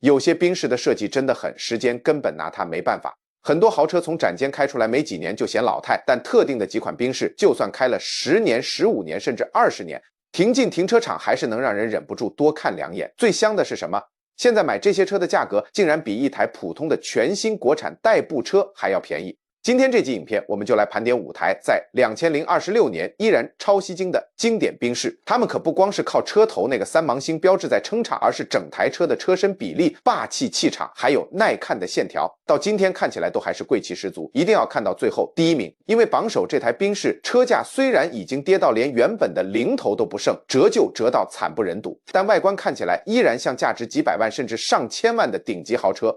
有些賓士的設計真的狠，時間根本拿它沒辦法。很多豪車從展間開出來沒幾年就顯老態，但特定的幾款賓士就算開了10年、15年甚至20年，停進停車場還是能讓人忍不住多看2眼。最香的是什麼？現在買這些車的價格竟然比一台普通的全新國產代步車還要便宜。今天這集影片，我們就來盤點5台在2026年依然超吸睛的經典賓士。他們可不光是靠車頭那個3芒星標誌在撐場，而是整台車的車身比例、霸氣氣場，還有耐看的線條，到今天看起來都還是貴氣十足。一定要看到最後第1名，因為榜首這台賓士車價雖然已經跌到連原本的零頭都不剩，折舊折到慘不忍睹，但外觀看起來依然像價值幾百萬甚至上千萬的頂級豪車。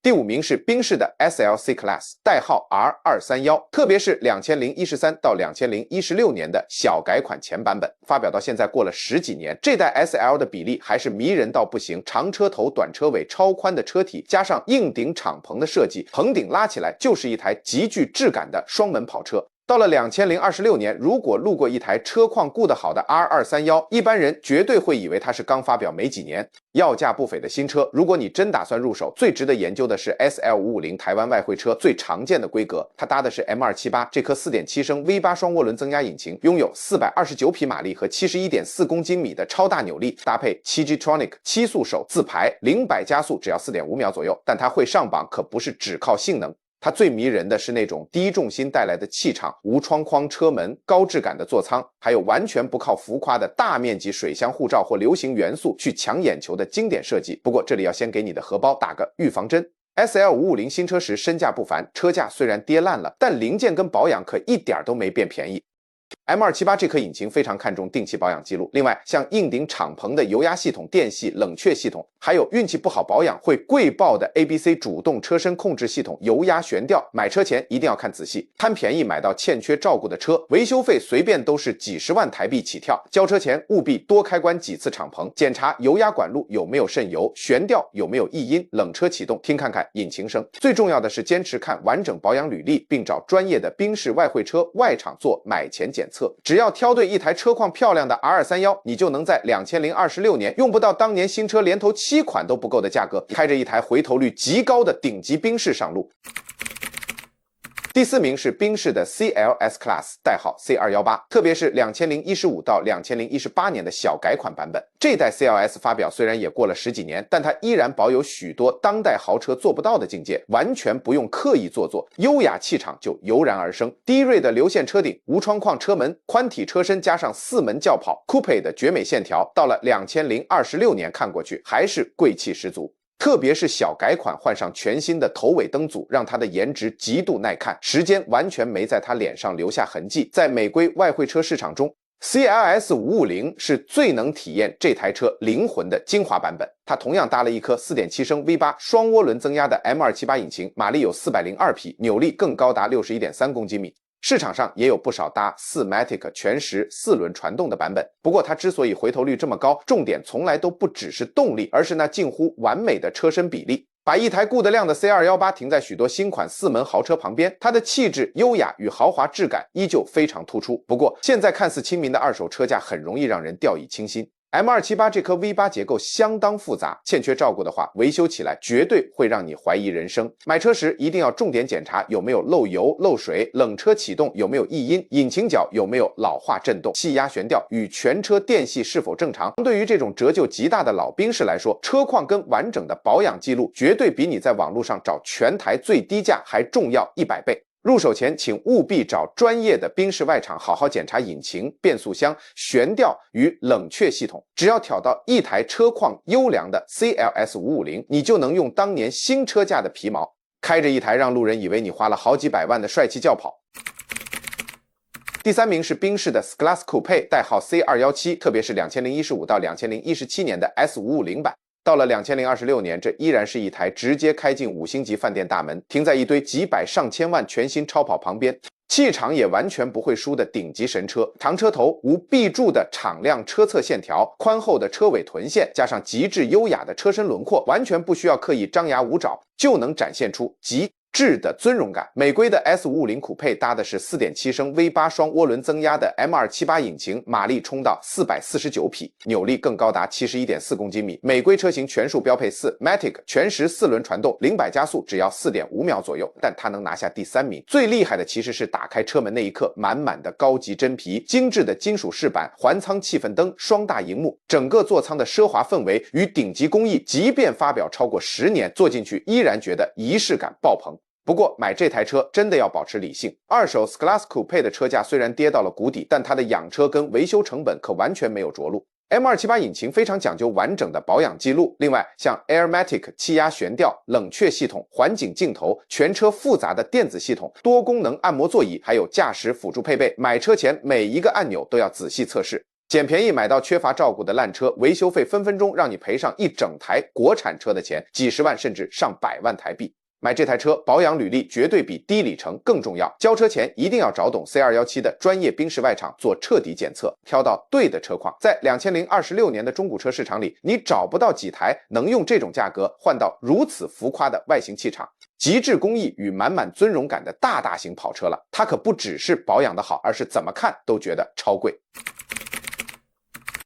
第5名是賓士的 SL C-Class， 代號 R231， 特別是2013到2016年的小改款前版本，發表到現在過了10幾年，這代 SL 的比例還是迷人到不行，長車頭、短車尾、超寬的車體，加上硬頂敞篷的設計，棚頂拉起來就是一台極具質感的雙門跑車。到了2026年，如果路過一台車況顧得好的 R231， 一般人絕對會以為它是剛發表沒幾年，要價不菲的新車。如果你真打算入手，最值得研究的是 SL550 台灣外匯車最常見的規格，它搭的是 M278 這顆 4.7 升 V8 雙渦輪增壓引擎，擁有429匹馬力和 71.4公斤米的超大扭力，搭配 7Gtronic 7速手自排，0-100加速只要 4.5 秒左右。但它會上榜可不是只靠性能。它最迷人的是那種低重心帶來的氣场，无窗框车門、高質感的座艙，還有完全不靠浮誇的大面積水箱護罩或流行元素去搶眼球的經典設計。不過這裡要先給你的荷包打個預防針。SL550 新車時身價不凡，車價雖然跌爛了，但零件跟保養可一點都沒變便宜。M278 這顆引擎非常看重定期保養記錄，另外像硬頂敞篷的油壓系統、電系、冷卻系統，還有運氣不好保養會貴爆的 ABC 主動車身控制系統、油壓懸吊，買車前一定要看仔細，貪便宜買到欠缺照顧的車，維修費隨便都是幾十萬台幣起跳。交車前務必多開關幾次敞篷，檢查油壓管路有沒有滲油，懸吊有沒有異音，冷車啟動聽看看引擎聲。最重要的是堅持看完整保養履歷，並找專業的賓士外匯車外廠做買前檢測。只要挑對一台車況漂亮的 R231， 你就能在2026年用不到當年新車連头7款都不夠的價格，開着一台回頭率極高的頂級賓士上路。第4名是賓士的 CLS Class， 代號 C218， 特別是2015到2018年的小改款版本。這代 CLS 發表雖然也過了10幾年，但它依然保有許多當代豪車做不到的境界，完全不用刻意做作，優雅氣場就油然而生。低銳的流線車頂、無窗框車門、寬體車身加上4門轎跑 Coupe 的絕美線條，到了2026年看過去還是貴氣十足。特別是小改款換上全新的頭尾燈組，讓它的顏值極度耐看，時間完全沒在它臉上留下痕跡。在美規外匯車市場中， CLS 550是最能體驗這台車靈魂的精華版本。它同樣搭了一顆 4.7 升 V8 雙渦輪增壓的 M278 引擎，馬力有402匹，扭力更高達 61.3公斤米。市場上也有不少搭 4MATIC 全時4輪傳動的版本，不過它之所以回頭率這麼高，重點從來都不只是動力，而是那近乎完美的車身比例。把一台顧得亮的 C218 停在許多新款4門豪車旁邊，它的气質、優雅與豪華質感依舊非常突出。不過現在看似親民的二手車價很容易讓人掉以輕心。M278 這顆 V8 結構相當複雜，欠缺照顧的話，維修起來絕對會讓你懷疑人生。買車時一定要重點檢查有沒有漏油、漏水，冷車啟動有沒有異音，引擎腳有沒有老化震動，氣壓懸吊與全車電系是否正常。對於這種折舊極大的老賓士來說，車況跟完整的保養記錄絕對比你在網絡上找全台最低價還重要100倍。入手前請務必找專業的賓士外廠好好檢查引擎、變速箱、懸吊與冷卻系統。只要挑到一台車況優良的 CLS 550，你就能用當年新車價的皮毛，開着一台讓路人以為你花了好幾百萬的帥氣轎跑。第3名是賓士的 S-Class Coupe， 代號 C217， 特別是2015到2017年的 S550 版。到了2026年，這依然是一台直接開進5星級飯店大門，停在一堆幾百上千萬全新超跑旁邊，氣場也完全不會輸的頂級神車。長車頭無壁柱的敞亮車側線條，寬厚的車尾臀線，加上極致優雅的車身輪廓，完全不需要刻意張牙舞爪，就能展現出極質的尊榮感。美規的 S550 酷配搭的是 4.7 升 V8 雙渦輪增壓的 M278 引擎，馬力衝到449匹，扭力更高達71.4公斤米。美規車型全數標配4 Matic 全時4輪傳動，0-100加速只要4.5秒左右，但它能拿下第3名。最厲害的其實是打開車門那一刻，滿滿的高級真皮、精緻的金屬飾板、環艙氣氛燈、雙大熒幕，整個座艙的奢華氛圍與頂級工藝，即便發表超過10年，坐進去依然覺得儀式感爆棚。不過買這台車真的要保持理性，二手 S-Class 酷配的車價雖然跌到了谷底，但它的養車跟維修成本可完全沒有着陸。M278 引擎非常講究完整的保養記錄，另外像 Airmatic 氣壓懸吊、冷卻系統、環景鏡頭、全車複雜的電子系統、多功能按摩座椅，還有駕駛輔助配備，買車前每一個按鈕都要仔細測試。撿便宜買到缺乏照顧的爛車，維修費分分鐘讓你賠上一整台國產車的錢，幾十萬甚至上百萬台幣。買這台車保養履歷絕對比低里程更重要，交車前一定要找懂 C217 的專業賓士外廠做徹底檢測，挑到對的車況。在2026年的中古車市場裡，你找不到幾台能用這種價格換到如此浮誇的外形氣場、極致工藝與滿滿尊榮感的大型跑車了。它可不只是保養的好，而是怎麼看都覺得超貴。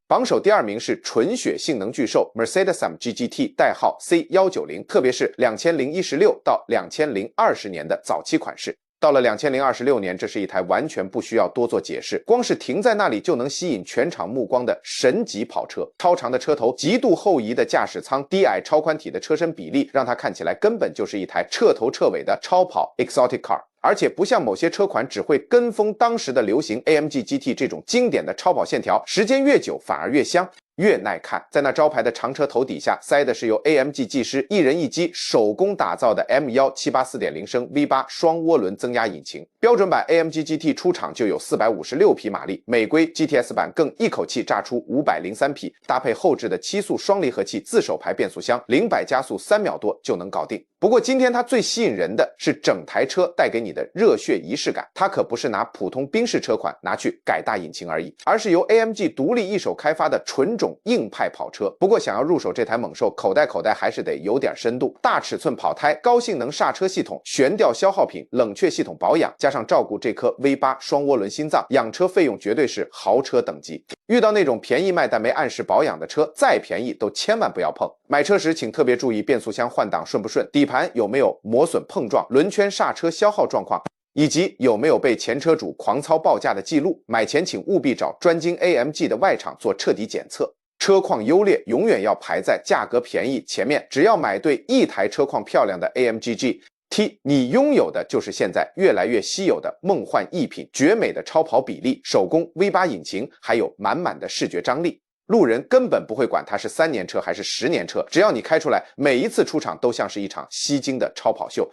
榜首第2名是純血性能巨獸 Mercedes-AMG GT 代號 C190， 特別是2016到2020年的早期款式。到了2026年，這是一台完全不需要多做解釋，光是停在那裡就能吸引全場目光的神級跑車。超長的車頭，極度後移的駕駛艙，低矮超寬體的車身比例，讓它看起來根本就是一台徹頭徹尾的超跑 Exotic Car。而且不像某些車款只會跟風當時的流行 AMG GT 這種經典的超跑線條，時間越久反而越香越耐看。在那招牌的長車頭底下塞的是由 AMG 技師一人一機手工打造的 M178 4.0升 V8 雙渦輪增壓引擎。標準版 AMG GT 出廠就有456匹馬力，美規 GTS 版更一口氣炸出503匹，搭配後置的7速雙離合器自手排變速箱，0-100加速3秒多就能搞定。不過今天它最吸引人的是整台車帶給你的熱血儀式感，它可不是拿普通賓士車款拿去改大引擎而已，而是由 AMG 獨立一手開發的純種硬派跑車。不過想要入手這台猛獸，口袋還是得有點深度。大尺寸跑胎、高性能剎車系統、懸吊消耗品、冷卻系統保養，加上照顧這顆 V8 雙渦輪心臟，養車費用絕對是豪車等級。遇到那種便宜賣但沒按時保養的車，再便宜都千萬不要碰。買車時請特別注意變速箱換擋順不順，底盤有沒有磨損碰撞，輪圈剎車消耗狀況，以及有沒有被前車主狂操報價的記錄。買前請務必找專精 AMG 的外廠做徹底檢測。車況優劣永遠要排在價格便宜前面，只要買對一台車況漂亮的 AMG GT，你擁有的就是現在越來越稀有的夢幻逸品，絕美的超跑比例、手工 V8 引擎，還有滿滿的視覺張力。路人根本不會管它是3年車還是10年車，只要你開出來，每一次出場都像是一場吸睛的超跑秀。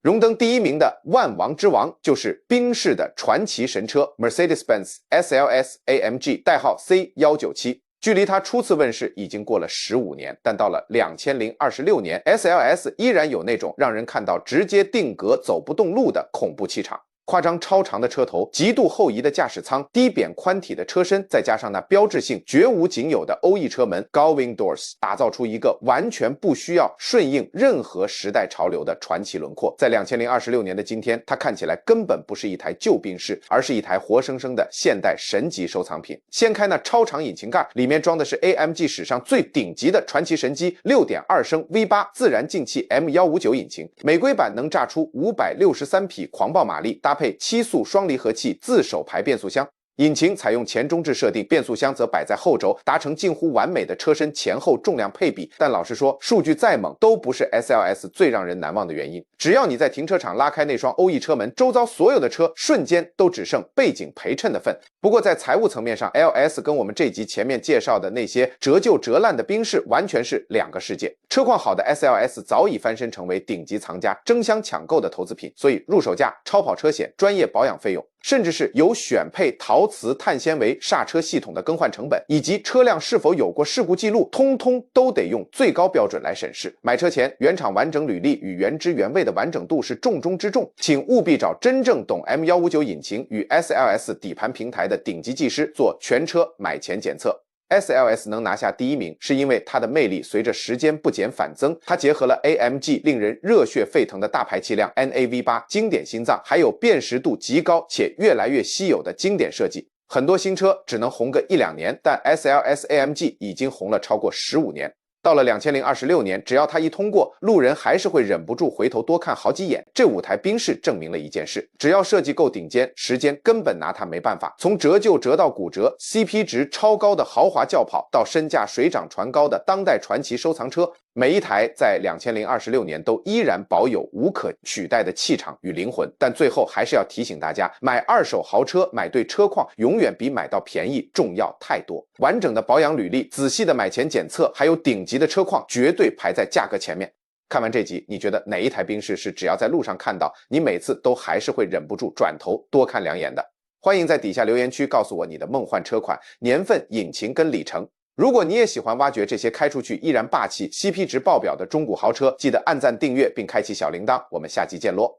榮登第1名的萬王之王就是賓士的傳奇神車 Mercedes-Benz SLS AMG 代號 C197。距離它初次問世已經過了15年，但到了2026年 SLS 依然有那種讓人看到直接定格走不動路的恐怖氣場。誇張超長的車頭，極度後移的駕駛艙，低扁寬體的車身，再加上那標誌性絕無僅有的歐翼車門 Gullwing Doors， 打造出一個完全不需要順應任何時代潮流的傳奇輪廓。在2026年的今天，它看起來根本不是一台舊賓士，而是一台活生生的現代神級收藏品。掀開那超長引擎蓋，裡面裝的是 AMG 史上最頂級的傳奇神機 6.2 升 V8 自然進氣 M159 引擎，美規版能炸出563匹狂暴馬力，搭配7速雙離合器自手排變速箱。引擎採用前中置設定，變速箱則擺在後軸，達成近乎完美的車身前後重量配比。但老實說，數據再猛都不是 SLS 最讓人難忘的原因。只要你在停車場拉開那雙歐翼車門，周遭所有的車瞬間都只剩背景陪襯的份。不過在財務層面上 ，LS 跟我們這集前面介紹的那些折舊折爛的賓士完全是兩個世界。車況好的 SLS 早已翻身成為頂級藏家爭相搶購的投資品，所以入手價、超跑車險、專業保養費用，甚至是有選配陶瓷碳纖維剎車系統的更換成本，以及車輛是否有過事故記錄，通通都得用最高標準來審視。買車前原廠完整履歷與原汁原味的完整度是重中之重，請務必找真正懂 M159 引擎與 SLS 底盤平台的頂級技師做全車買前檢測。SLS 能拿下第1名，是因為它的魅力隨着時間不減反增。它結合了 AMG 令人熱血沸騰的大排氣量 NAV8 經典心臟，還有辨識度極高且越來越稀有的經典設計。很多新車只能紅個1-2年，但 SLS AMG 已經紅了超過15年。到了2026年，只要它一通過，路人還是會忍不住回頭多看好幾眼。這5台賓士證明了一件事：只要設計夠頂尖，時間根本拿它沒辦法。從折舊折到骨折 ，CP 值超高的豪華轎跑，到身價水漲船高的當代傳奇收藏車，每一台在2026年都依然保有無可取代的氣場與靈魂。但最後還是要提醒大家，買二手豪車，買對車況，永遠比買到便宜重要太多。完整的保養履歷，仔細的買前檢測，還有頂級的車況，絕對排在價格前面。看完這集，你覺得哪一台賓士是只要在路上看到，你每次都還是會忍不住轉頭多看2眼的？歡迎在底下留言區告訴我你的夢幻車款、年份、引擎跟里程。如果你也喜歡挖掘這些開出去依然霸氣、CP 值爆表的中古豪車，記得按讚訂閱並開啟小鈴鐺。我們下期見嘍！